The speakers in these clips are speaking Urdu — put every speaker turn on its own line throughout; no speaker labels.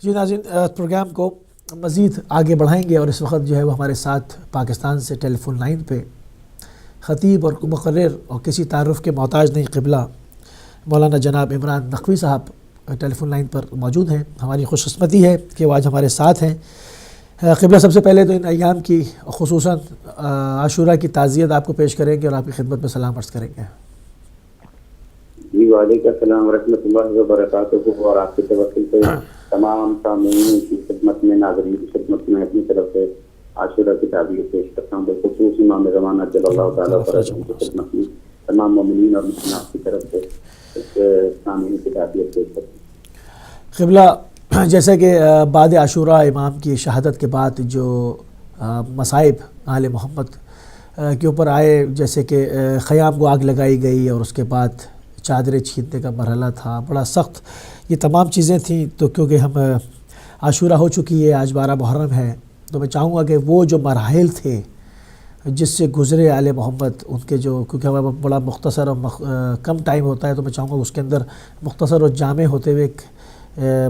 جی ناظرین، پروگرام کو مزید آگے بڑھائیں گے اور اس وقت جو ہے وہ ہمارے ساتھ پاکستان سے ٹیلی فون لائن پہ خطیب اور مقرر اور کسی تعارف کے محتاج نہیں قبلہ مولانا جناب عمران نقوی صاحب ٹیلی فون لائن پر موجود ہیں۔ ہماری خوش قسمتی ہے کہ وہ آج ہمارے ساتھ ہیں۔ قبلہ، سب سے پہلے تو ان ایام کی خصوصاً عاشورہ کی تعزیت آپ کو پیش کریں گے اور آپ کی خدمت میں سلام عرض کریں گے۔
جی وعلیکم السلام ورحمۃ اللہ وبرکاتہ، اور آپ کے توسل سے تمام سامعین کی خدمت میں، ناظرین کی خدمت میں اپنی طرف سے عاشورہ کی تعزیت پیش کرتا ہوں، بالخصوص امام زمانہ جل اللہ تعالیٰ عنہ کی خدمت میں تمام مومنین اور مسلمات کی طرف سے سامعین کی تعزیت پیش کرتا ہوں۔
قبلہ، جیسا کہ بعد عاشورہ امام کی شہادت کے بعد جو مصائب آل محمد کے اوپر آئے، جیسے کہ خیام کو آگ لگائی گئی اور اس کے بعد چادریں چھیننے کا مرحلہ تھا، بڑا سخت یہ تمام چیزیں تھیں، تو کیونکہ ہم عاشورہ ہو چکی ہے، آج 12 محرم ہے، تو میں چاہوں گا کہ وہ جو مراحل تھے جس سے گزرے آل محمد، ان کے جو، کیونکہ ہمارا بڑا مختصر اور کم ٹائم ہوتا ہے، تو میں چاہوں گا اس کے اندر مختصر اور جامع ہوتے ہوئے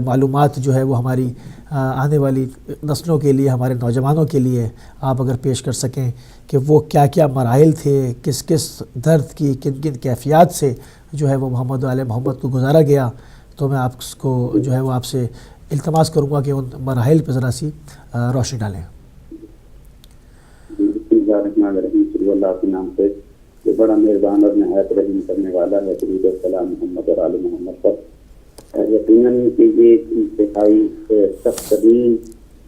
معلومات جو ہے وہ ہماری آنے والی نسلوں کے لیے، ہمارے نوجوانوں کے لیے آپ اگر پیش کر سکیں کہ وہ کیا کیا مراحل تھے، کس کس درد کی، کن کن کیفیات سے جو ہے وہ محمد و آل محمد کو گزارا گیا، تو میں آپ کو جو ہے وہ آپ سے التماس کروں گا کہ ان مراحل پہ ذرا سی روشنی ڈالیں۔
بسم اللہ الرحمن الرحیم، شروع اللہ کے نام سے جو بڑا مہربان اور نہایت رحیم کرنے والا ہے، درود و سلام محمد اور آل محمد پر۔ یقیناً کہ یہ انتہائی سخت ترین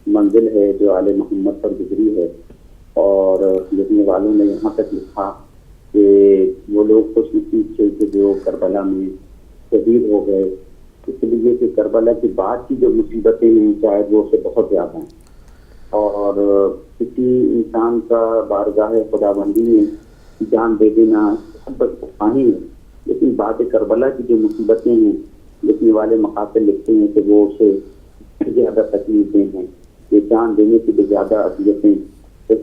منزل ہے جو آل محمد پر گزری ہے، اور لکھنے والوں نے یہاں تک لکھا کہ وہ لوگ خوش نصیب تھے کہ جو کربلا میں شہید ہو گئے، اس لیے کہ کربلا کے بعد کی جو مصیبتیں ہیں شاید وہ سے بہت زیادہ ہیں، اور کسی انسان کا بارگاہ خداوندی میں جان دے دینا بس پانی ہے، لیکن بعد کربلا کی جو مصیبتیں ہیں، لکھنے والے مقاصد لکھتے ہیں کہ وہ اسے زیادہ تکلیفیں ہیں، یہ جان دینے کی بھی زیادہ اذیتیں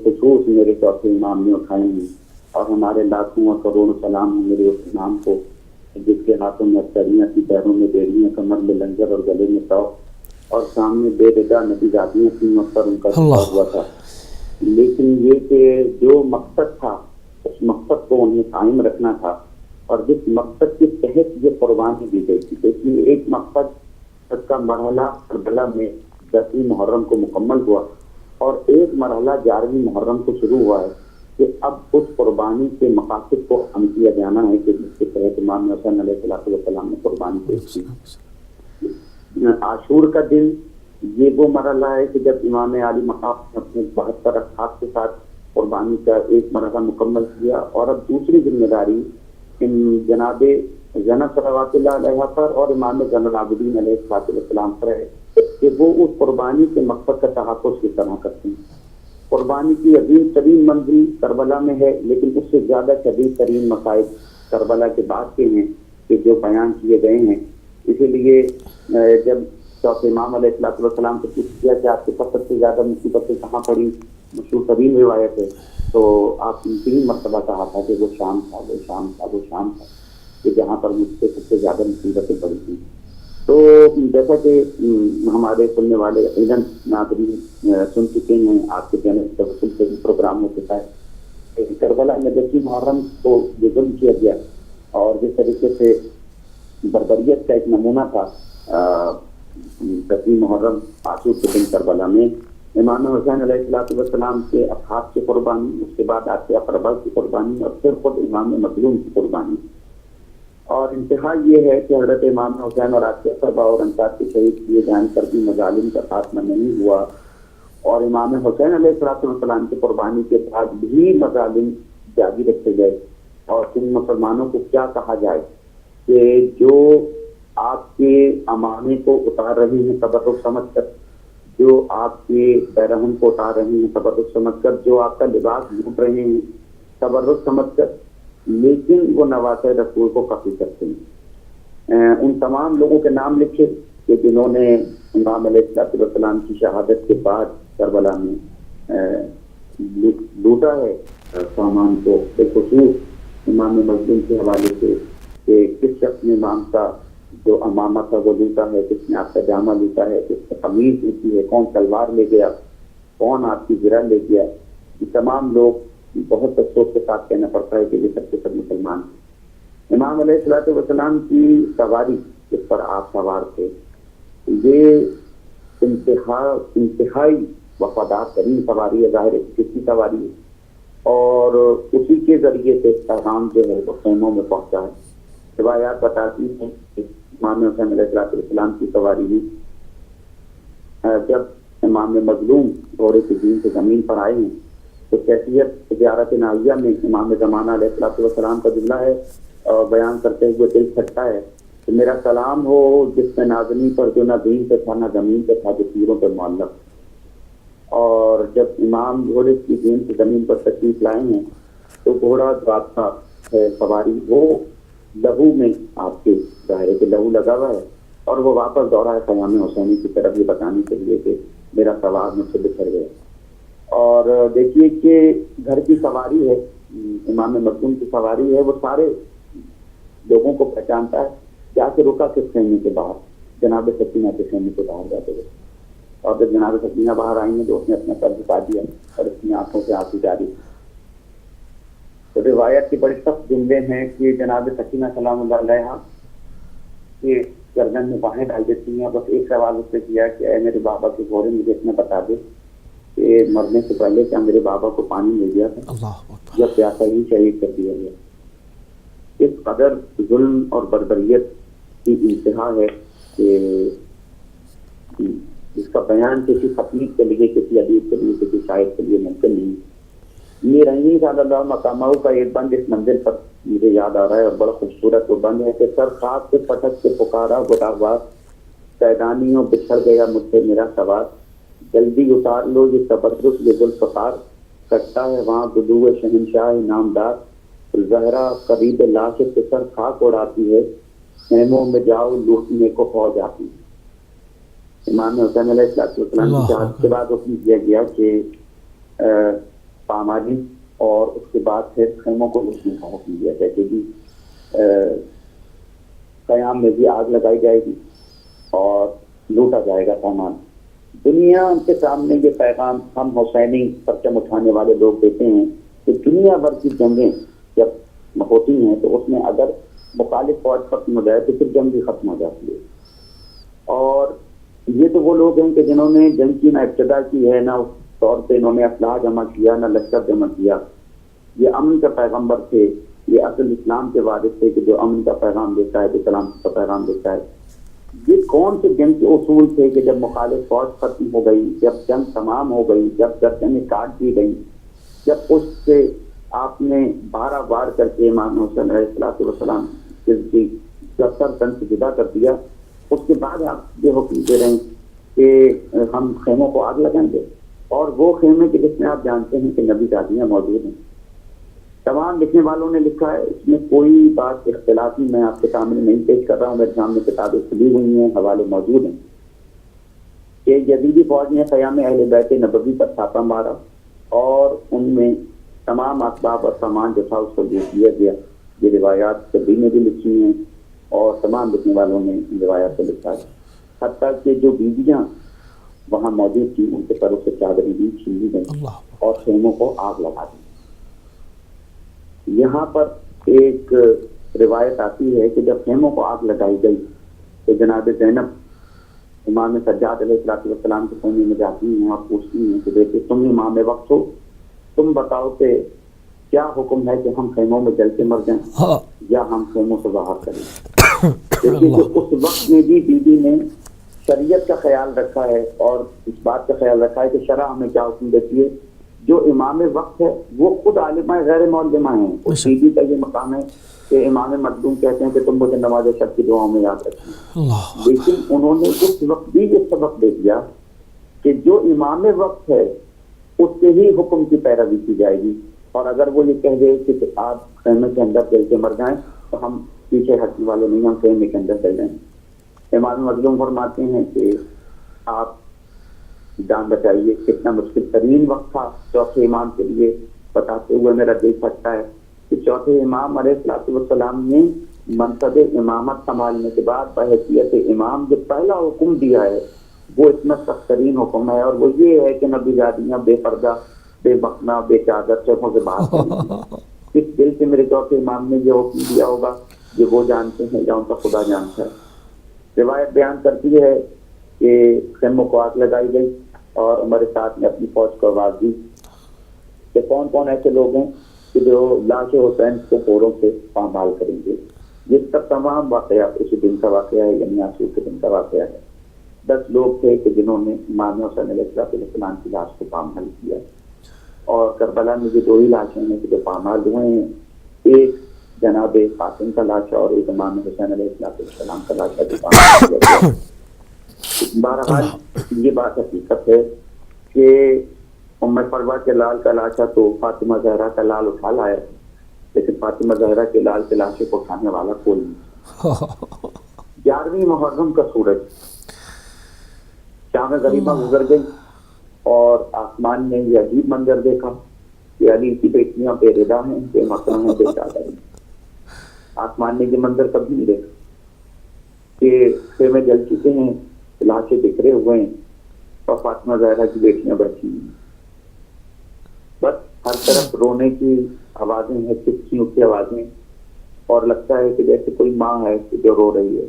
خصوص میرے چوتھے امام نے اٹھائے ہیں، اور ہمارے لاکھوں اور کروڑوں سلام ہیں میرے اس امام کو جس کے ہاتھوں میں اختریاں تھی، پیروں میں بیڑیاں، کمر میں لنگر اور گلے میں توق، اور سامنے بے ردا نبی ذاتیاں تھیں، اس پر ان کا خطاب ہوا تھا۔ لیکن یہ کہ جو مقصد تھا اس مقصد کو انہیں قائم رکھنا تھا، اور جس مقصد کے تحت یہ قربانی دی گئی تھی، دیکھیے ایک مقصد کا مرحلہ کربلا میں 10ویں محرم کو مکمل ہوا، اور ایک مرحلہ 11ویں محرم کو شروع ہوا ہے کہ اب اس قربانی کے مقاصد کو ہم کیا جانا ہے کہ جس کے تحت امام حسین علیہ السلام نے قربانی پیش کی۔ عاشور کا دن یہ وہ مرحلہ ہے کہ جب امام عالی مقام اپنے 72 اصحاب کے ساتھ قربانی کا ایک مرحلہ مکمل کیا، اور اب دوسری ذمہ داری جناب زینب صلوات اللہ علیہ پر اور امام زین العابدین علیہ السلام پر ہے کہ وہ اس قربانی کے مقصد کا تحفظ کس طرح کرتے ہیں۔ قربانی کی عظیم ترین منزل کربلا میں ہے، لیکن اس سے زیادہ شدید ترین مصائب کربلا کے بعد کے ہیں کہ جو بیان کیے گئے ہیں۔ اسی لیے جب چوتھے امام علیہ السلام سے پوچھ کیا کہ آپ کے سب سے زیادہ مصیبتیں کہاں پڑی، مشہور ترین روایت ہے، تو آپ 3 مرتبہ کہا تھا کہ وہ شام تھا، وہ شام تھا، وہ شام تھا، کہ جہاں پر مجھ سے سب سے زیادہ مصیبتیں پڑی تھیں۔ تو جیسا کہ ہمارے سننے والے یقیناً ناظرین سن چکے ہیں آپ کے چینل توسل سے پروگرام ہوتے تھے، کربلا میں 10ویں محرم کو جو ظلم کیا گیا، اور جس طریقے سے بربریت کا ایک نمونہ تھا 10ویں محرم عاشور کے دن کربلا میں امام حسین علیہ السلام کے اصحاب کی قربانی، اس کے بعد آپ کے اقربا کی قربانی، اور پھر خود امام مظلوم کی قربانی، اور انتہا یہ ہے کہ حضرت امام حسین اور آپ کے اقربا اور انصار کے شہید کیے جانے پر بھی مظالم کا خاتمہ نہیں ہوا، اور امام حسین علیہ السلام کی قربانی کے بعد بھی مظالم جاری رکھے گئے۔ اور ان مسلمانوں کو کیا کہا جائے کہ جو آپ کے امانے کو اتار رہی ہیں تبرک سمجھ کر، جو آپ کے پیرہن کو اتار رہے ہیں تبرک سمجھ کر، جو آپ کا لباس لوٹ رہے ہیں تبرک سمجھ کر، لیکن وہ نواسۂ رسول کو قتل کرتے ہیں۔ ان تمام لوگوں کے نام لکھے کہ جنہوں نے امام علیہ السلام کی شہادت کے بعد کربلا میں لوٹا ہے سامان کو، بالخصوص امام مظلوم کے حوالے سے کہ کس شخص نے امام کا جو امامہ کا وہ لوٹا ہے، کس نے آپ کا جامہ لوٹا ہے، کس نے قمیض لوٹی ہے، کون تلوار لے گیا، کون آپ کی زرہ لے گیا، یہ تمام لوگ بہت افسوس کے ساتھ کہنا پڑتا ہے کہ یہ سب کے سب مسلمان ہیں۔ امام علیہ الصلوۃ والسلام کی سواری جس پر آپ سوار تھے، یہ انتہائی وفادار ترین سواری ہے، ظاہر ہے کس کی سواری ہے، اور اسی کے ذریعے سے پیغام جو ہے وہ خیموں میں پہنچا ہے۔ روایات بتاتی ہیں کہ امام حسین علیہ السلام کی سواری ہوئی، جب امام مظلوم گھوڑے کی دین سے زمین پر آئے ہیں تو کیفیت زیارت نازیہ میں امام زمانہ علیہ السلام کا جملہ ہے، اور بیان کرتے ہوئے دل پھٹتا ہے کہ میرا سلام ہو جس میں نازنی پر جو نہ دین پہ تھا نہ زمین پہ تھا، جو تیروں پہ معلق۔ اور جب امام گھوڑے کی دین سے زمین پر تشریف لائے ہیں تو گھوڑا جو آپ کا ہے سواری وہ لہو میں آپ کے ظاہر ہے کہ لہو لگا ہوا ہے، اور وہ واپس دوڑا ہے خیام حسینی کی طرف یہ بتانے کے لیے کہ میرا سوار مجھ سے بچھڑ گیا۔ اور دیکھیے کہ گھر کی سواری ہے، امام مظلوم کی سواری ہے، وہ سارے لوگوں کو پہچانتا ہے، جا کے رکا کس خیمے کے باہر، جناب سکینہ کے خیمے کے باہر جاتے ہوئے، اور جب جناب سکینہ باہر آئی ہیں تو اس نے اپنا سر جھکا دیا اور اپنی آنکھوں سے آنسو جاری۔ تو روایت کی بڑی سخت جملے ہیں کہ جناب سکینہ سلام اللہ علیہا کے گردن میں باہیں ڈال دیتی ہیں، بس ایک سوال اس سے کیا کہ اے میرے بابا کے گھوڑے مجھے اتنا بتا دے کہ مرنے سے پہلے کیا میرے بابا کو پانی مل گیا تھا یا پیاسا ہی شہید کر دیا گیا۔ اس قدر ظلم اور بربریت کی انتہا ہے کہ اس کا بیان کسی خطیب کے لیے، کسی ادیب کے لیے، کسی شاعر کے لیے ممکن نہیں۔ یہ رنگی صلی اللہ مقامہ کا ایک بند اس منزل پر مجھے یاد آ رہا ہے، اور بڑا خوبصورت وہ بند ہے کہ سر خاک سے پٹک کے پکارا گداغبار، سیدانیوں بچھڑ گیا مجھ سے میرا سوار، جلدی اتار لو یہ تبرک یہ ذوالفقار، کٹتا ہے وہاں بدو شہنشاہ نامدار، زہرا قریب لاش کے سر خاک اڑاتی ہے، خیموں میں جاؤ لوٹنے کو فوج آتی ہے۔ امام حسین علیہ السلام کی شہادت کے بعد حکم دیا گیا کہ پامالی، اور اس کے بعد پھر خیموں کو لوٹنے کا حکم دیا جائے کہ جی قیام میں بھی آگ لگائی جائے گی اور لوٹا جائے گا سامان۔ دنیا کے سامنے یہ پیغام ہم حسینی پرچم اٹھانے والے لوگ دیتے ہیں کہ دنیا بھر کی جنگیں جب ہوتی ہیں تو اس میں اگر مخالف فوج ختم ہو جائے تو پھر جنگ بھی ختم ہو جاتی ہے، اور یہ تو وہ لوگ ہیں کہ جنہوں نے جنگ کی نہ ابتدا کی ہے، نہ اس طور پہ انہوں نے اسلحہ جمع کیا، نہ لشکر جمع کیا۔ یہ امن کا پیغمبر تھے، یہ اصل اسلام کے وارث تھے کہ جو امن کا پیغام دیتا ہے، جو سلامتی کا پیغام دیتا ہے۔ یہ کون سے جنگ کے اصول تھے کہ جب مخالف فوج ختم ہو گئی، جب جنگ تمام ہو گئی، جب گردنیں کاٹ دی گئی، جب اس سے آپ نے 12 وار کر کے امام حسین علیہ السلام کی سر تن سے جدا کر دیا، اس کے بعد آپ یہ حکم دے رہے ہیں کہ ہم خیموں کو آگ لگائیں گے، اور وہ خیمے کے جس میں آپ جانتے ہیں کہ نبی دادیاں موجود ہیں۔ تمام لکھنے والوں نے لکھا ہے، اس میں کوئی بات اختلافی میں آپ کے سامنے نہیں پیش کر رہا ہوں، میرے سامنے کتابیں کھلی ہوئی ہیں، حوالے موجود ہیں کہ یزیدی فوج نے قیام اہل بیت نبوی پر چھاپا مارا اور ان میں تمام اسباب اور سامان جو تھا اس کو لوٹ لیا گیا۔ یہ روایات کبھی نے بھی لکھی ہیں اور تمام لکھنے والوں نے ان روایات کو لکھا ہے، حتیٰ کہ جو بیویاں وہاں موجود تھیں ان کے پروں سے چادریں بھی چھین لی گئی اور خیموں کو آگ لگا دی۔ یہاں پر ایک روایت آتی ہے کہ جب خیموں کو آگ لگائی گئی تو جناب زینب امام سجاد علیہ السلام کے خیمے میں جاتی ہیں اور پوچھتی ہیں کہ دیکھیں تم امام وقت ہو، تم بتاؤ کہ کیا حکم ہے کہ ہم خیموں میں جل کے مر جائیں یا ہم خیموں سے باہر کریں۔ دیکھیے کہ اس وقت میں بھی بی بی نے شریعت کا خیال رکھا ہے اور اس بات کا خیال رکھا ہے کہ شرع ہمیں کیا حکم دیتی ہے۔ جو امام وقت ہے وہ خود عالمہ غیر معلمہ ہیں، اس بی بی کا یہ مقام ہے کہ امام مظلوم کہتے ہیں کہ تم مجھے نماز شب کی دعاؤں میں یاد رکھیں، لیکن انہوں نے اس وقت بھی یہ سبق دے دیا کہ جو امام وقت ہے اس کے ہی حکم کی پیروی کی جائے گی، اور اگر وہ یہ کہہ دے کہ آپ خیمے کے اندر جل کے مر جائیں تو ہم پیچھے ہٹنے والے نہیں، ہم خیمے کے اندر چل جائیں۔ امام مظلوم فرماتے ہیں کہ آپ جان بچائیے، کتنا مشکل ترین وقت تھا چوتھے امام کے لیے، بتاتے ہوئے میرا دل پھٹتا ہے کہ چوتھے امام علیہ السلام نے منصب امامت سنبھالنے کے بعد بحیثیت امام جو پہلا حکم دیا ہے وہ اتنا سخت ترین حکم ہے، اور وہ یہ ہے کہ نبی زادیاں بے پردہ، بے بخنا، بے چادر چہروں سے باہر کریں۔ کس دل سے میرے چوتھے امام نے یہ حکم دیا ہوگا یہ وہ جانتے ہیں یا ان کا خدا جانتا ہے۔ روایت بیان کرتی ہے کہ خیموں کو آگ لگائی گئی اور عمر سعد نے اپنی فوج کو آواز دی کہ کون کون ایسے لوگ ہیں کہ جو لاش حسین کو کوڑوں سے پامال کریں گے۔ یہ سب تمام واقعات اسی دن کا واقعہ ہے، یعنی عاشور کے دن کا واقعہ ہے۔ 10 لوگ تھے کہ جنہوں نے امام حسین علیہ السلام کی لاش کو پامال کیا، اور کربلا میں جو 2 ہی لاشیں ہیں کہ جو پامال ہوئے ہیں، ایک جناب قاسم کا لاش اور ایک امام حسین علیہ السلام کا لاش جو پامال کیا گیا۔ بہرحال یہ بات حقیقت ہے کہ ام فروا کے لال کا لاشا تو فاطمہ زہرا کا لال اٹھا لایا، لیکن فاطمہ زہرا کے لال کے لاشے کو اٹھانے والا کوئی نہیں۔ 11ویں محرم کا سورج شام غریبہ گزر گئی اور آسمان نے یہ عجیب منظر دیکھا کہ علی کی بیٹیاں بے ردا ہیں، بے محرم ہیں، بے چادر ہیں۔ آسمان نے یہ منظر کبھی نہیں دیکھا کہ خیمے جل چکے ہیں، لاشیں بکھرے ہوئے ہیں اور فاطمہ زہرا کی بیٹیاں بیٹھی ہیں۔ بس ہر طرف رونے کی آوازیں ہیں، چیخوں کی آوازیں، اور لگتا ہے کہ جیسے کوئی ماں ہے کہ جو رو رہی ہے۔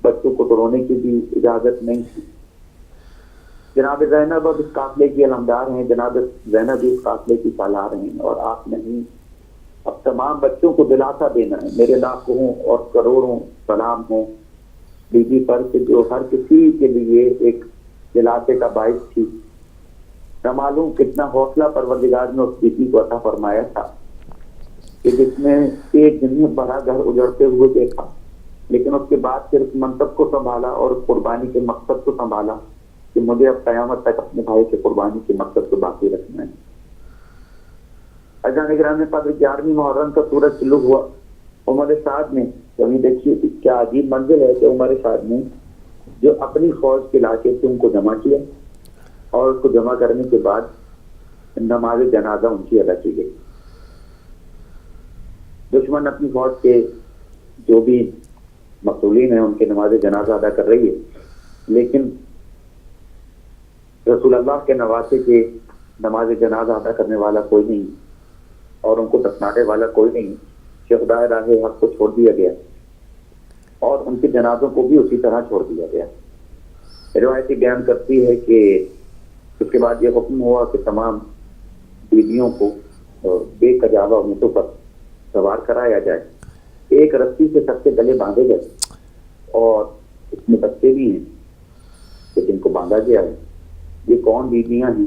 بچوں کو تو رونے کی بھی اجازت نہیں تھی۔ جناب زینب اب اس قافلے کی علمدار ہیں، جناب زینب بھی اس قافلے کی سالار ہیں، اور آپ نہیں، اب تمام بچوں کو دلاسا دینا ہے۔ میرے لاکھوں اور کروڑوں سلام ہوں بی بی پر کہ جو ہر کسی کے لیے ایک دلاسے کا باعث تھی۔ نہ معلوم کتنا حوصلہ پروردگار نے اس بیٹی کو عطا فرمایا تھا کہ جس نے ایک دن میں بڑا گھر اجڑتے ہوئے دیکھا، لیکن اس کے بعد پھر اس منصب کو سنبھالا اور اس قربانی کے مقصد کو سنبھالا کہ مجھے اب قیامت تک اپنے بھائی کے قربانی کے مقصد کو باقی رکھنا ہے۔ اجان گرامی قدر 11ویں محرم کا سورج طلوع ہوا۔ عمر سعد نے کبھی دیکھیے کہ کیا عجیب منزل ہے کہ عمر سعد نے جو اپنی فوج کے علاقے سے ان کو جمع کیا، اور اس کو جمع کرنے کے بعد نماز جنازہ ان کی ادا کی گئی۔ دشمن اپنی فوج کے جو بھی مسئولین ہیں ان کے نماز جنازہ ادا کر رہی ہے، لیکن رسول اللہ کے نواسے کے نماز جنازہ ادا کرنے والا کوئی نہیں اور ان کو دفنانے والا کوئی نہیں۔ شہدائے راہ حق کو چھوڑ دیا گیا اور ان کے جنازوں کو بھی اسی طرح چھوڑ دیا گیا۔ روایتی بیان کرتی ہے کہ اس کے بعد یہ حکم ہوا کہ تمام بیویوں کو بے کجاوا اونٹوں پر سوار کرایا جائے، ایک رسی سے سب کے گلے باندھے گئے، اور اس میں بچے بھی ہیں کہ جن کو باندھا گیا ہے۔ یہ کون بیویاں ہیں؟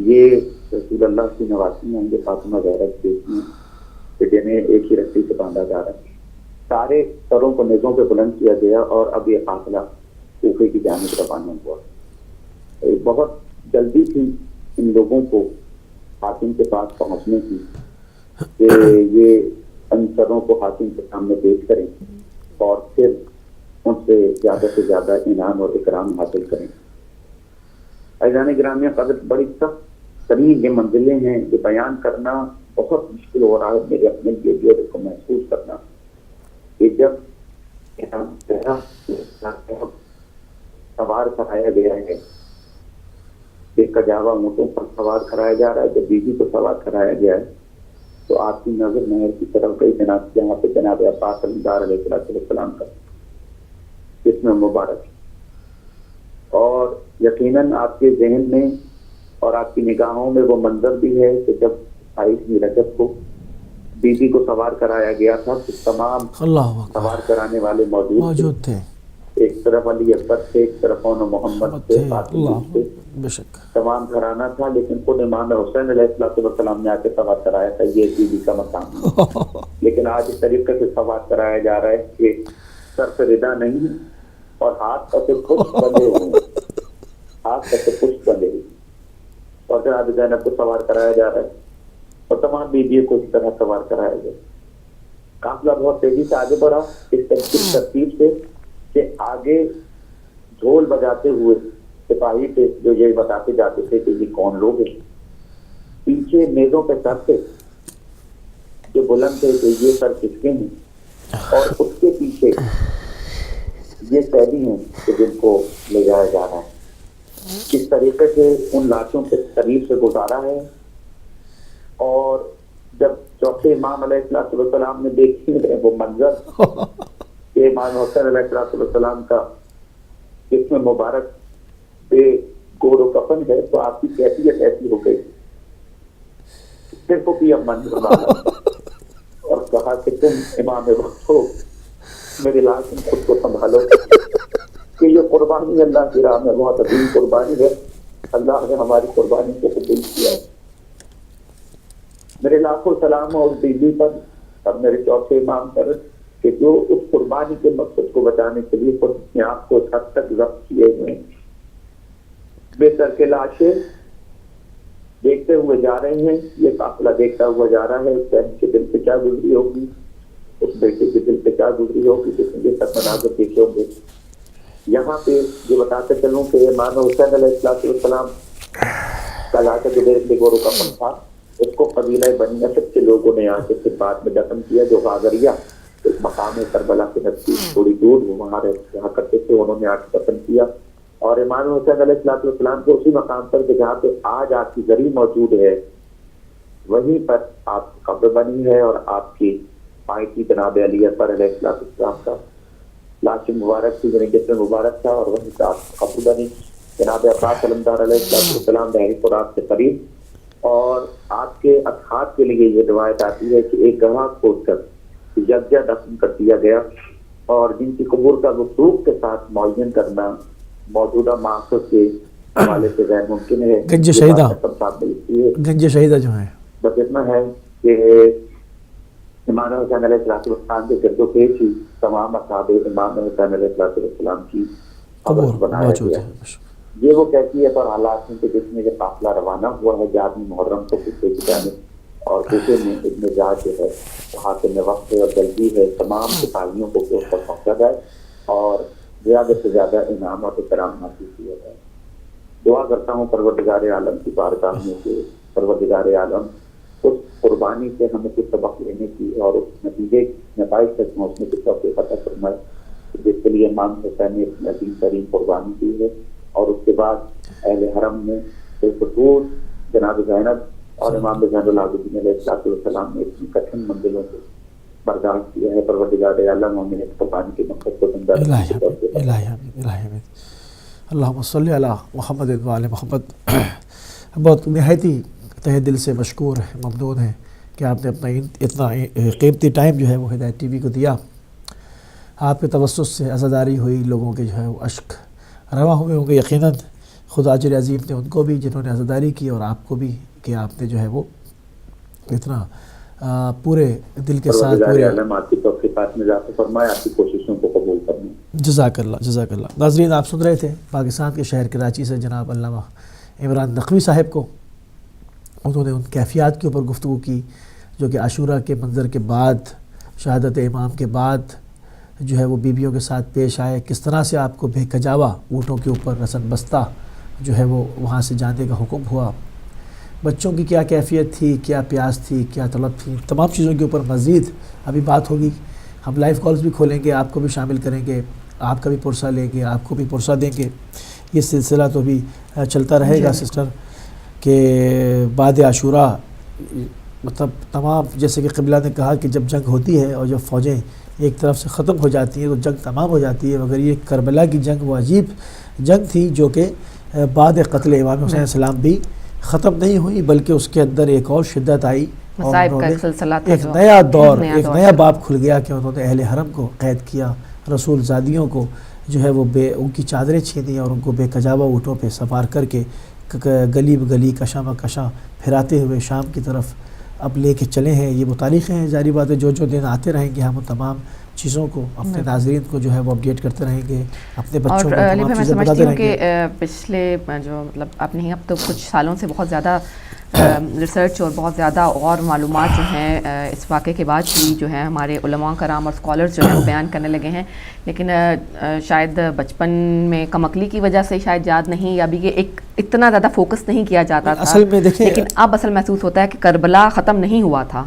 یہ رسول اللہ کی نواسی ہیں، یہ فاطمہ زہرا کی بیٹی ہیں کہ جنہیں ایک ہی رسی سے باندھا جا رہا ہے۔ سارے سروں کو نیزوں پہ بلند کیا گیا اور اب یہ قافلہ کوفے کی جانب روانہ ہوا۔ بہت جلدی تھی ان لوگوں کو حاکم کے پاس پہنچنے کی کہ یہ ان سروں کو حاکم کے سامنے پیش کریں اور پھر ان سے زیادہ انعام اور اکرام حاصل کریں۔ عزیزان گرامی قدر، بڑی سخت ترین یہ منزلیں ہیں، یہ بیان کرنا بہت مشکل ہو رہا ہے میرے اپنے لیے بھی، اور اس کو محسوس کرنا کہ جب سوار کرایا گیا ہے، ایک کجاوا اونٹوں پر سوار کرایا جا رہا ہے، جب بیوی کو سوار کرایا گیا ہے تو آپ کی نظر نہر کی طرف گئی، جناب یہاں پہ جناب عباس علیدار علیہ السلام کا جس میں مبارک ہے، اور یقیناً آپ کے ذہن میں اور آپ کی نگاہوں میں وہ منظر بھی ہے کہ جب 28ویں رجب کو بیوی کو سوار کرایا گیا تھا تو تمام سوار کرانے والے موجود تھے۔ ایک طرف علی اکبر تھے، ایک طرف محمد تھے، بے شک تمام گھرانہ تھا، لیکن خود امام حسین علیہ السلام نے آ کے سوار کرایا تھا، یہ بیوی کا مقام ہے۔ لیکن آج اس طریقے سے سوار کرایا جا رہا ہے کہ سر سے ردا نہیں ہے اور ہاتھ سے پشت بندے ہوئے، ہاتھ سے پشت بندے ہوئے، اور جناب زینب کو سوار کرایا جا رہا ہے اور تمام بیویوں کو اس طرح سوار کرایا گیا۔ قافلہ بہت تیزی سے آگے بڑھا، اس ترتیب سے کہ آگے ڈھول بجاتے ہوئے سپاہی تھے جو یہ بتاتے جاتے تھے کہ یہ کون لوگ ہیں، پیچھے میزوں پہ سر تھے جو بلند تھے کہ یہ سر کس کے ہیں، اور اس کے پیچھے یہ قیدی ہیں کہ جن کو لے جایا جا رہا ہے، کس طریقے سے ان لاشوں کے قریب سے گزارا ہے. اور جب چوتھے امام علیہ السلام نے دیکھی ہے وہ منظر کہ امام حسین علیہ السلام کا جسم مبارک بے گور و کفن ہے، تو آپ کی کیفیت ایسی ہو گئی، صرف بھی اب منظر ڈالا اور کہا کہ تم امام وقت ہو، میرے لال تم خود کو سنبھالو کہ یہ قربانی اللہ کی راہ میں بہت عظیم قربانی ہے. اللہ نے ہماری قربانی کو قبول کیا. میرے لاکھوں سلام اور بیوی پر اور میرے چوتھے امام پر کہ جو اس قربانی کے مقصد کو بچانے کے لیے خود اپنے آپ کو اس حد تک ضبط کیے ہوئے ہیں. بے سر کے لاشیں دیکھتے ہوئے جا رہے ہیں، یہ قافلہ دیکھتا ہوا جا رہا ہے. اس بہن کے دل پہ کیا گزری ہوگی، اس بیٹے کے دل پہ کیا گزری ہوگی جس نے یہ سب مناظر دیکھے ہوں گے. یہاں پہ یہ بتاتے چلوں کہ امام حسین علیہ السلام کا لاش جو بے گور و کفن تھا، اس کو قبیلہ بنی اسد کے لوگوں نے آ کے پھر بعد میں دفن کیا، جو غاغریہ ایک مقام کربلا کے نزدیک تھوڑی دور وہ وہاں رہا کرتے تھے، انہوں نے آ کے دفن کیا. اور امام حسین علیہ السلام کو اسی مقام پر جہاں پہ آج آپ کی زری موجود ہے وہیں پر آپ کی قبر بنی ہے، اور آپ کی مائی کی جناب علی اکبر علیہ السلام کا لاش مبارک تھی، یعنی جسم مبارک تھا، اور وہیں سے آپ کی قبر بنی. جناب عباس علمدار علیہ السلام بحری فرات کے قریب. اور آپ کے اصحاب کے لیے یہ روایت آتی ہے کہ ایک گڑھا کھود کر یکجا دفن کر دیا گیا، اور جن کی قبور کا وثوق کے ساتھ معین کرنا موجودہ معاشر کے حوالے سے غیر ممکن ہے.
گنج شہیدہ جو ہیں،
بس اتنا ہے کہ امام حسین علیہ السلام کے گرد و پیش ہی تمام اصحاب امام حسین علیہ السلام کی قبر بنایا گیا. یہ وہ کیفیت اور حالات ہیں کہ جس میں یہ قافلہ روانہ ہوا ہے 11 محرم کو کوفے کی جانب، اور کوفے میں ابن جاج جو ہے وہاں کے وقت اور جلدی ہے تمام سپاہیوں کو اس پر پہنچا جائے اور زیادہ سے زیادہ انعام اور احترام حاصل کیا جائے. دعا کرتا ہوں پروردگار عالم کی بارگاہ میں کہ پروردگار عالم اس قربانی سے ہمیں کچھ سبق لینے کی اور اس نتیجے نتائج تک پہنچنے کی توفیق عطا فرمائے، جس کے لیے امام حسین نے اپنی عظیم ترین قربانی کی ہے. اور اس کے بعد اہل حرم نے بالخصوص جناب زینب اور امام زین العابدین علیہ السلام نے اتنی کٹھن منزلوں کو برداشت کیا ہے. پروردگار عالم ہمیں اس قربانی کے مقصد کو زندہ
اللہم صلی علی محمد و آل محمد. بہت نہایتی تہ دل سے مشکور ہے، ممنون ہے کہ آپ نے اپنا اتنا قیمتی ٹائم جو ہے وہ ہدایت ٹی وی کو دیا. آپ کے توسط سے عزاداری ہوئی، لوگوں کے جو ہے وہ اشک رواں ہوئے ہوں گے یقیناً. خدا اجر عظیم نے ان کو بھی جنہوں نے عزاداری کی اور آپ کو بھی کہ آپ نے جو ہے وہ اتنا پورے دل کے ساتھ پورے
آپ کی توفیقات میں اضافہ فرمائے، آپ کی کوششوں کو قبول کرنے.
جزاک اللہ جزاک اللہ. ناظرین آپ سن رہے تھے پاکستان کے شہر کراچی سے جناب علامہ عمران نقوی صاحب کو. انہوں نے ان کیفیات کے اوپر گفتگو کی جو کہ عاشوراء کے منظر کے بعد، شہادت امام کے بعد جو ہے وہ بیویوں کے ساتھ پیش آئے، کس طرح سے آپ کو بے کجاوا اونٹوں کے اوپر رسن بستہ جو ہے وہ وہاں سے جانے کا حکم ہوا، بچوں کی کیا کیفیت تھی، کیا پیاس تھی، کیا طلب تھی. تمام چیزوں کے اوپر مزید ابھی بات ہوگی. ہم لائیو کالز بھی کھولیں گے، آپ کو بھی شامل کریں گے، آپ کا بھی پرسہ لیں گے، آپ کو بھی پرسہ دیں گے. یہ سلسلہ تو بھی چلتا رہے گا سسٹر کہ بعد عاشوراء مطلب تمام، جیسے کہ قبلہ نے کہا کہ جب جنگ ہوتی ہے اور جب فوجیں ایک طرف سے ختم ہو جاتی ہیں تو جنگ تمام ہو جاتی ہے، مگر یہ کربلا کی جنگ وہ عجیب جنگ تھی جو کہ بعد قتل امام حسین السلام بھی ختم نہیں ہوئی، بلکہ اس کے اندر ایک اور شدت آئی اور ایک نیا دور، ایک نیا باب کھل گیا کہ انہوں نے اہل حرم کو قید کیا، رسول زادیوں کو جو ہے وہ ان کی چادریں چھینی اور ان کو بے کجاوا اونٹوں پہ سوار کر کے گلی بگلی کشاں بکشاں پھراتے ہوئے شام کی طرف اب لے کے چلے ہیں. یہ وہ تاریخیں ہیں، ظاہری بات ہے جو دن آتے رہیں گے ہم تمام چیزوں کو اپنے ناظرین کو جو ہے وہ اپڈیٹ کرتے رہیں گے، اپنے بچوں کو تمام چیزیں بتاتے رہیں گے.
کہ پچھلے جو مطلب اب نہیں اب تو کچھ سالوں سے بہت زیادہ ریسرچ اور بہت زیادہ اور معلومات جو ہیں اس واقعے کے بعد بھی جو ہیں ہمارے علماء کرام اور اسکالرز جو ہیں وہ بیان کرنے لگے ہیں، لیکن شاید بچپن میں کم عقلی کی وجہ سے شاید یاد نہیں، یا بھی یہ ایک اتنا زیادہ فوکس نہیں کیا جاتا تھا.
اصل میں دیکھیں
لیکن اب اصل محسوس ہوتا ہے کہ کربلا ختم نہیں ہوا تھا.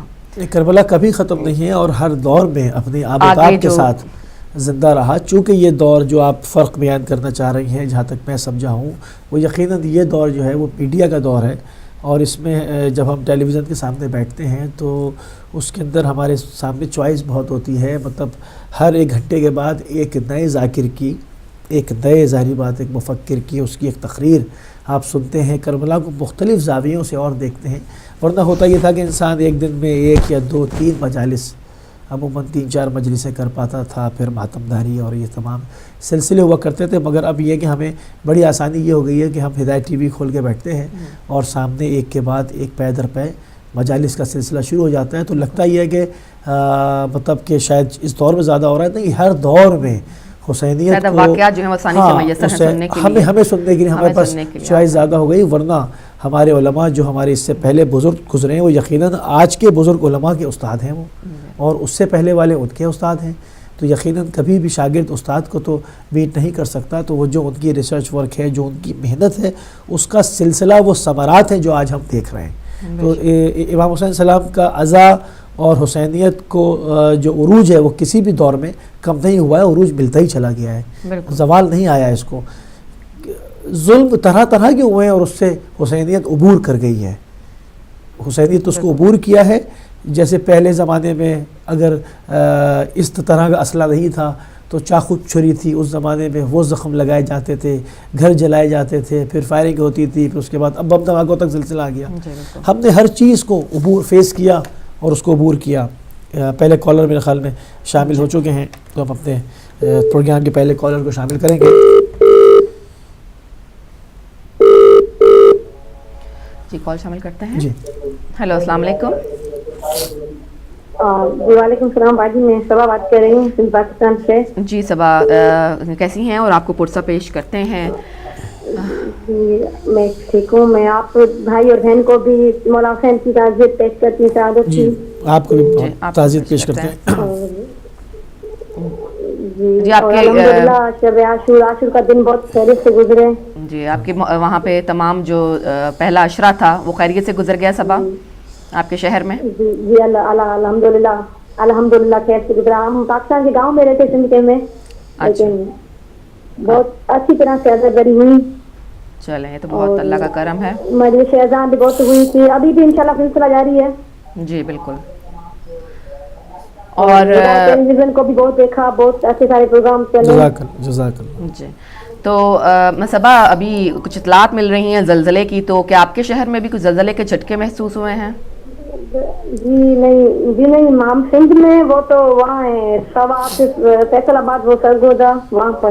کربلا کبھی ختم نہیں ہے اور ہر دور میں اپنی آبتاب کے ساتھ زندہ رہا. چونکہ یہ دور جو آپ فرق بیان کرنا چاہ رہی ہیں جہاں تک میں سمجھا ہوں وہ یقیناً یہ دور جو ہے وہ میڈیا کا دور ہے, اور اس میں جب ہم ٹیلی ویژن کے سامنے بیٹھتے ہیں تو اس کے اندر ہمارے سامنے چوائس بہت ہوتی ہے. مطلب ہر 1 گھنٹے کے بعد ایک نئے ذاکر کی, ایک نئے ظاہری بات ایک مفکر کی اس کی ایک تقریر آپ سنتے ہیں, کربلا کو مختلف زاویوں سے اور دیکھتے ہیں. ورنہ ہوتا یہ تھا کہ انسان ایک دن میں 1 یا 2 3 مجالس, عموماً 3 4 مجلسیں کر پاتا تھا, پھر ماتم داری اور یہ تمام سلسلے ہوا کرتے تھے. مگر اب یہ کہ ہمیں بڑی آسانی یہ ہو گئی ہے کہ ہم ہدایت ٹی وی کھول کے بیٹھتے ہیں اور سامنے ایک کے بعد ایک پے در پے مجالس کا سلسلہ شروع ہو جاتا ہے. تو لگتا یہ ہے کہ مطلب کہ شاید اس دور میں زیادہ ہو رہا ہے, نہیں ہر دور میں حسینیت کو
واقعات جو ہیں آسانی سے میسر ہیں سننے کے لیے,
ہمیں سننے کے لیے ہمارے پاس چوائس زیادہ ہو گئی. ورنہ ہمارے علماء جو ہمارے اس سے پہلے بزرگ گزرے ہیں وہ یقیناً آج کے بزرگ علماء کے استاد ہیں وہ, اور اس سے پہلے والے ان کے استاد ہیں. تو یقیناً کبھی بھی شاگرد استاد کو تو بیٹ نہیں کر سکتا. تو وہ جو ان کی ریسرچ ورک ہے, جو ان کی محنت ہے, اس کا سلسلہ وہ ثمرات ہیں جو آج ہم دیکھ رہے ہیں. تو امام حسین السلام کا عزا اور حسینیت کو جو عروج ہے وہ کسی بھی دور میں کم نہیں ہوا ہے, عروج ملتا ہی چلا گیا ہے, زوال نہیں آیا اس کو. ظلم طرح طرح کے ہوئے ہیں اور اس سے حسینیت عبور کر گئی ہے. حسینیت اس کو عبور کیا ہے. جیسے پہلے زمانے میں اگر اس طرح کا اسلحہ نہیں تھا تو چاقو چھری تھی, اس زمانے میں وہ زخم لگائے جاتے تھے, گھر جلائے جاتے تھے, پھر فائرنگ ہوتی تھی, پھر اس کے بعد اب بم دھماکوں تک سلسلہ آ گیا. ہم نے ہر چیز کو عبور فیس کیا اور اس کو عبور کیا. پہلے کالر میرے خیال میں شامل ہو چکے ہیں, تو ہم اپنے پروگرام کے پہلے کالر کو شامل کریں گے.
جی کال شامل کرتے ہیں.
جی
ہیلو السلام علیکم.
جی وعلیکم السلام باجی, میں صبا بات کر رہی ہوں پاکستان سے.
جی صبا کیسی ہیں اور آپ کو پرسہ پیش کرتے ہیں.
جی میں ٹھیک ہوں. میں آپ بھائی اور بہن کو بھی مولا حسین کی تعزیت پیش کرتی ہوں, شہادت کی.
آپ کو بھی تعزیت پیش کرتے ہیں.
جی آپ کے الحمدللہ شب عاشور کا دن بہت خیریت سے گزرے.
جی آپ کے وہاں پہ تمام جو پہلا عشرہ تھا وہ خیریت سے گزر گیا صبا آپ کے شہر میں؟
جی الحمدللہ خیر سے گزرا. ہم پاکستان کے گاؤں میں رہتے سندھ کے میں, لیکن بہت اچھی طرح سے عزاداری ہوئی.
چلیں تو بہت اللہ کا کرم ہے.
مجلس اذان بھی بہت ہوئی تھی, ابھی بھی انشاءاللہ سلسلہ جاری ہے.
جی بالکل. اور
ٹیلی ویژن کو بھی بہت دیکھا, بہت اچھے سارے پروگرام چلے.
جزاک اللہ.
جی تو صبا ابھی کچھ اطلاعات مل رہی ہیں زلزلے کی, تو کیا آپ کے شہر میں بھی کچھ زلزلے کے جھٹکے محسوس ہوئے ہیں؟
جی نہیں ہم سندھ میں, وہ تو وہاں ہے سوا فیصل آباد, وہ سرگودا وہاں پر.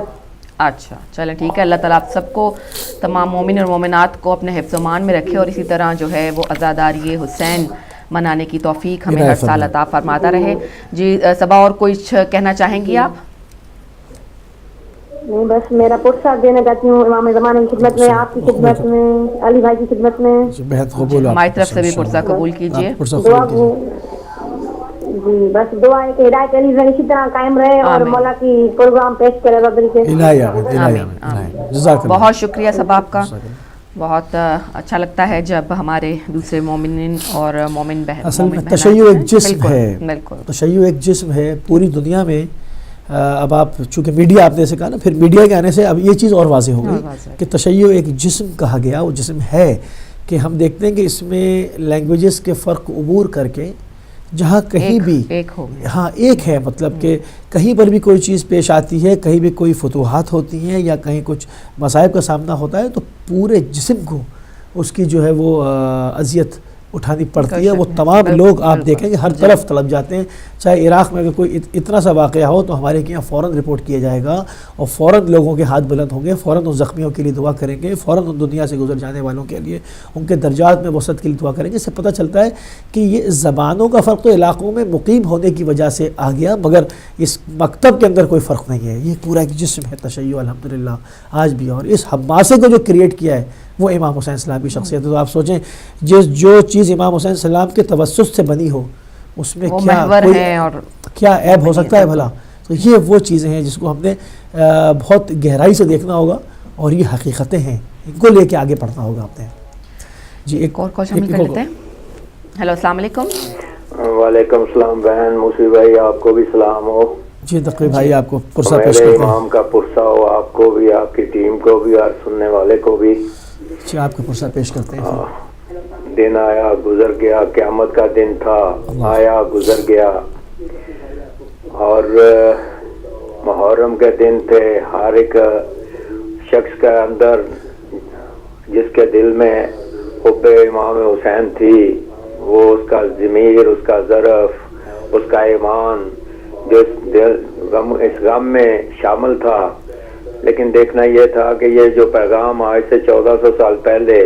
اچھا چلیں ٹھیک ہے. اللہ تعالیٰ آپ سب کو, تمام مومن اور مومنات کو اپنے حفظ و امان میں رکھے, اور اسی طرح جو ہے وہ عزاداری حسین منانے کی توفیق ہمیں ہر سال عطا فرماتا رہے. جی صبا اور کچھ کہنا چاہیں گی آپ؟
نہیں بس میرا پرسہ دینا چاہتی ہوں امام زمانے کی خدمت میں, آپ کی خدمت میں, علی بھائی کی خدمت میں.
بہت قبول.
ہماری طرف سے بھی پرسہ قبول کیجیے.
جی بس دعا ہے کہ ہدایت ٹیلی ویژن اسی طرح قائم رہے اور مولا کی پروگرام پیش کرے.
بہت شکریہ صبا آپ کا. بہت اچھا لگتا ہے جب ہمارے دوسرے مومنین اور مومن بہن.
اصل میں تشیع ایک جسم ہے, تشیع ایک جسم ہے پوری دنیا میں. اب آپ چونکہ میڈیا آپ نے سے کہا نا, پھر میڈیا کے آنے سے اب یہ چیز اور واضح ہو گئی کہ تشیع ایک جسم کہا گیا. وہ جسم ہے کہ ہم دیکھتے ہیں کہ اس میں لینگویجز کے فرق عبور کر کے جہاں کہیں بھی ہاں ایک ہے, مطلب کہ کہیں پر بھی کوئی چیز پیش آتی ہے, کہیں بھی کوئی فتوحات ہوتی ہیں یا کہیں کچھ مصائب کا سامنا ہوتا ہے, تو پورے جسم کو اس کی جو ہے وہ اذیت اٹھانی پڑتی ہے. وہ تمام لوگ آپ دیکھیں کہ ہر طرف طلب جاتے ہیں. چاہے عراق میں اگر کوئی اتنا سا واقعہ ہو تو ہمارے یہاں فوراً رپورٹ کیا جائے گا, اور فوراً لوگوں کے ہاتھ بلند ہوں گے, فوراً ان زخمیوں کے لیے دعا کریں گے, فوراً ان دنیا سے گزر جانے والوں کے لیے ان کے درجات میں وسعت کے لیے دعا کریں گے. اس سے پتہ چلتا ہے کہ یہ زبانوں کا فرق تو علاقوں میں مقیم ہونے کی وجہ سے آ گیا, مگر اس مکتب کے اندر کوئی فرق نہیں ہے. یہ پورا ایک جسم ہے تشیع الحمدللہ آج بھی. اور اس حماسے کو جو کریٹ کیا ہے وہ امام حسین السلام کی شخصیت ہے. تو آپ سوچیں جو چیز امام حسین السلام کے توسط سے بنی ہو اس میں کیا عیب ہو سکتا ہے بھلا. تو یہ وہ چیزیں ہیں جس کو ہم نے بہت گہرائی سے دیکھنا ہوگا, اور یہ حقیقتیں ہیں, ان کو لے کے آگے بڑھنا ہوگا آپ نے. جی ایک
اور کال شامل کر لیتے ہیں. ہیلو السلام علیکم.
وعلیکم السلام بہن موسی بھائی، آپ کو بھی سلام ہو.
جی تقی بھائی آپ کو پرسہ پیش
میرے
کرتے ہیں.
امام کا پرسہ ہو آپ کو بھی، آپ کی ٹیم کو بھی اور سننے والے کو بھی.
جی آپ کو پرسہ پیش کرتے ہیں.
دن آیا گزر گیا، قیامت کا دن تھا، آیا گزر گیا. اور محرم کے دن تھے. ہر ایک شخص کے اندر جس کے دل میں حب امام حسین تھی، وہ اس کا ضمیر، اس کا ظرف، اس کا ایمان جو اس غم میں شامل تھا. لیکن دیکھنا یہ تھا کہ یہ جو پیغام آج سے 1400 سال پہلے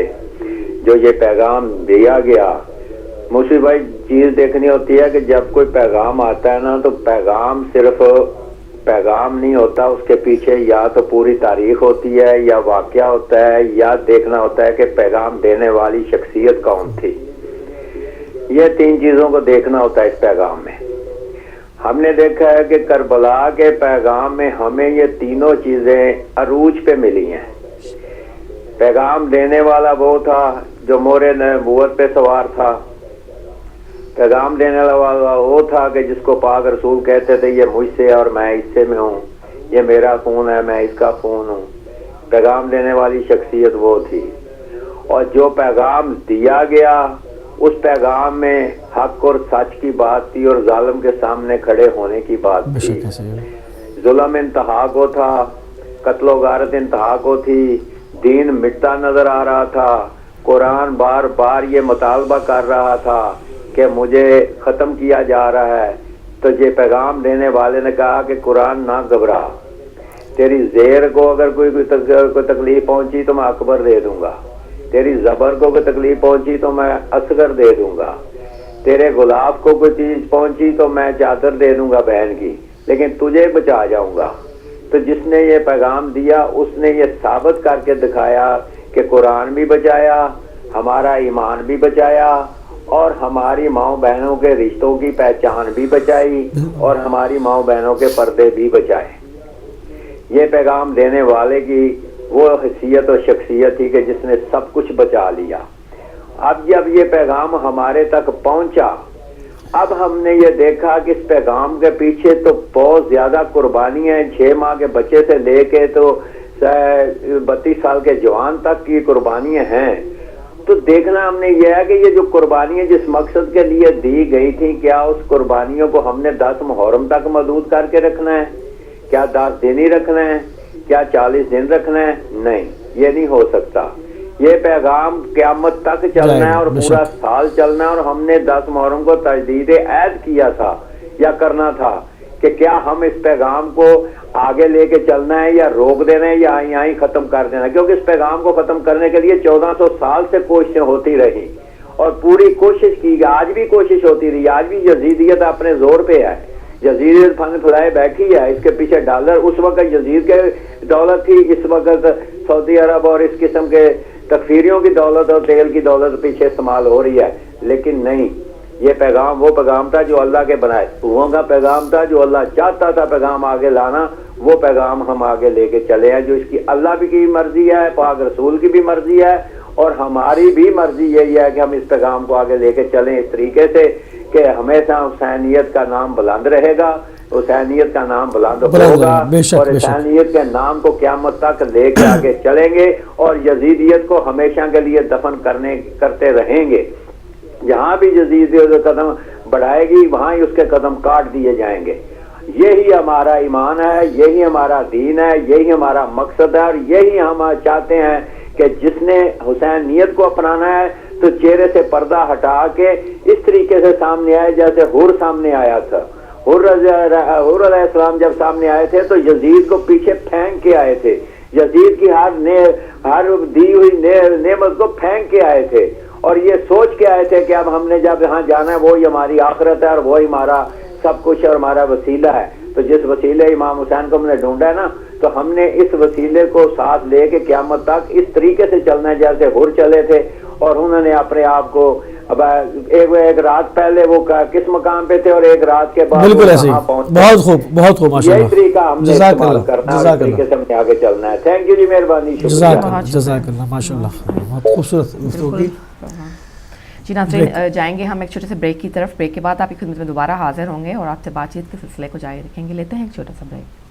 جو یہ پیغام دیا گیا، موسی بھائی چیز دیکھنی ہوتی ہے کہ جب کوئی پیغام آتا ہے نا تو پیغام صرف پیغام نہیں ہوتا، اس کے پیچھے یا تو پوری تاریخ ہوتی ہے یا واقعہ ہوتا ہے یا دیکھنا ہوتا ہے کہ پیغام دینے والی شخصیت کون تھی. یہ تین چیزوں کو دیکھنا ہوتا ہے اس پیغام میں. ہم نے دیکھا ہے کہ کربلا کے پیغام میں ہمیں یہ تینوں چیزیں عروج پہ ملی ہیں. پیغام دینے والا وہ تھا جو مورے نبوت پہ سوار تھا. پیغام دینے والا وہ تھا کہ جس کو پاک رسول کہتے تھے یہ مجھ سے اور میں اس سے میں ہوں، یہ میرا خون ہے میں اس کا خون ہوں. پیغام دینے والی شخصیت وہ تھی. اور جو پیغام دیا گیا اس پیغام میں حق اور سچ کی بات تھی اور ظالم کے سامنے کھڑے ہونے کی بات تھی. ظلم انتہا کو تھا، قتل و غارت انتہا کو تھی. دین مٹتا نظر آ رہا تھا. قرآن بار بار یہ مطالبہ کر رہا تھا کہ مجھے ختم کیا جا رہا ہے. تو یہ پیغام دینے والے نے کہا کہ قرآن نہ گھبرا، تیری زیر کو اگر کوئی تکلیف پہنچی تو میں اکبر دے دوں گا، تیری زبر کو کوئی تکلیف پہنچی تو میں اصغر دے دوں گا، تیرے غلاف کو کوئی چیز پہنچی تو میں چادر دے دوں گا بہن کی، لیکن تجھے بچا جاؤں گا. تو جس نے یہ پیغام دیا اس نے یہ ثابت کر کے دکھایا کہ قرآن بھی بچایا، ہمارا ایمان بھی بچایا اور ہماری ماؤں بہنوں کے رشتوں کی پہچان بھی بچائی اور ہماری ماؤں بہنوں کے پردے بھی بچائے. یہ پیغام دینے والے کی وہ حیثیت اور شخصیت تھی کہ جس نے سب کچھ بچا لیا. اب جب یہ پیغام ہمارے تک پہنچا، اب ہم نے یہ دیکھا کہ اس پیغام کے پیچھے تو بہت زیادہ قربانیاں ہیں. 6 ماہ کے بچے سے لے کے تو 32 سال کے جوان تک کی قربانیاں ہیں. تو دیکھنا ہم نے یہ ہے کہ یہ جو قربانیاں جس مقصد کے لیے دی گئی تھی، کیا اس قربانیوں کو ہم نے 10 محرم تک محدود کر کے رکھنا ہے؟ کیا 10 دن ہی رکھنا ہے؟ کیا 40 دن رکھنا ہے؟ نہیں، یہ نہیں ہو سکتا. یہ پیغام قیامت تک چلنا ہے اور پورا سال چلنا ہے. اور ہم نے 10 محرم کو تجدید عہد کیا تھا یا کرنا تھا کہ کیا ہم اس پیغام کو آگے لے کے چلنا ہے یا روک دینا ہے یا یہیں ختم کر دینا ہے. کیونکہ اس پیغام کو ختم کرنے کے لیے 1400 سال سے کوششیں ہوتی رہی اور پوری کوشش کی گئی. آج بھی کوشش ہوتی رہی. آج بھی یزیدیت اپنے زور پہ ہے. یزیدیت پھن پھلائے بیٹھی ہے. اس کے پیچھے ڈالر، اس وقت یزید کے دولت تھی، اس وقت سعودی عرب اور اس قسم کے تکفیریوں کی دولت اور تیل کی دولت پیچھے استعمال ہو رہی ہے. لیکن نہیں، یہ پیغام وہ پیغام تھا جو اللہ کے بنائے وہ کا پیغام تھا، جو اللہ چاہتا تھا پیغام آگے لانا. وہ پیغام ہم آگے لے کے چلے ہیں جو اس کی اللہ بھی کی مرضی ہے، پاک رسول کی بھی مرضی ہے اور ہماری بھی مرضی یہی ہے کہ ہم اس پیغام کو آگے لے کے چلیں اس طریقے سے کہ ہمیشہ حسینیت کا نام بلند رہے گا، حسینیت کا نام بلند ہوگا اور حسینیت کے نام کو قیامت تک لے کے آگے چلیں گے اور یزیدیت کو ہمیشہ کے لیے دفن کرتے رہیں گے. جہاں بھی یزیدیت قدم بڑھائے گی وہاں ہی اس کے قدم کاٹ دیے جائیں گے. یہی ہمارا ایمان ہے، یہی ہمارا دین ہے، یہی ہمارا مقصد ہے اور یہی ہم چاہتے ہیں کہ جس نے حسینیت کو اپنانا ہے تو چہرے سے پردہ ہٹا کے اس طریقے سے سامنے آئے جیسے حر سامنے آیا تھا. حر علیہ السلام جب سامنے آئے تھے تو یزید کو پیچھے پھینک کے آئے تھے. یزید کی ہر دی ہوئی نعمت کو پھینک کے آئے تھے اور یہ سوچ کے آئے تھے کہ اب ہم نے جب یہاں جانا ہے وہی ہماری آخرت ہے اور وہی ہمارا سب کچھ اور ہمارا وسیلہ ہے. تو جس وسیلے امام حسین کو ہم نے ڈھونڈا ہے نا، تو ہم نے اس وسیلے کو ساتھ لے کے قیامت تک اس طریقے سے چلنا ہے جیسے حر چلے تھے. اور انہوں نے اپنے آپ کو اب ایک رات پہلے وہ کس مقام پہ تھے اور ایک رات کے بعد
بالکل ایسے بہت خوب بہت خوب ماشاءاللہ.
یہی طریقہ ہم نے استعمال کرنا ہے، اس طریقے سے ہمیں آگے چلنا ہے. تھینک یو جی، مہربانی،
جزاک اللہ ماشاءاللہ. بہت خوبصورت گفتگو کی.
جی ناظرین جائیں گے ہم ایک چھوٹے سے بریک کی طرف. بریک کے بعد آپ کی خدمت میں دوبارہ حاضر ہوں گے اور آپ سے بات چیت کے سلسلے کو جاری رکھیں گے. لیتے ہیں ایک چھوٹا سا بریک.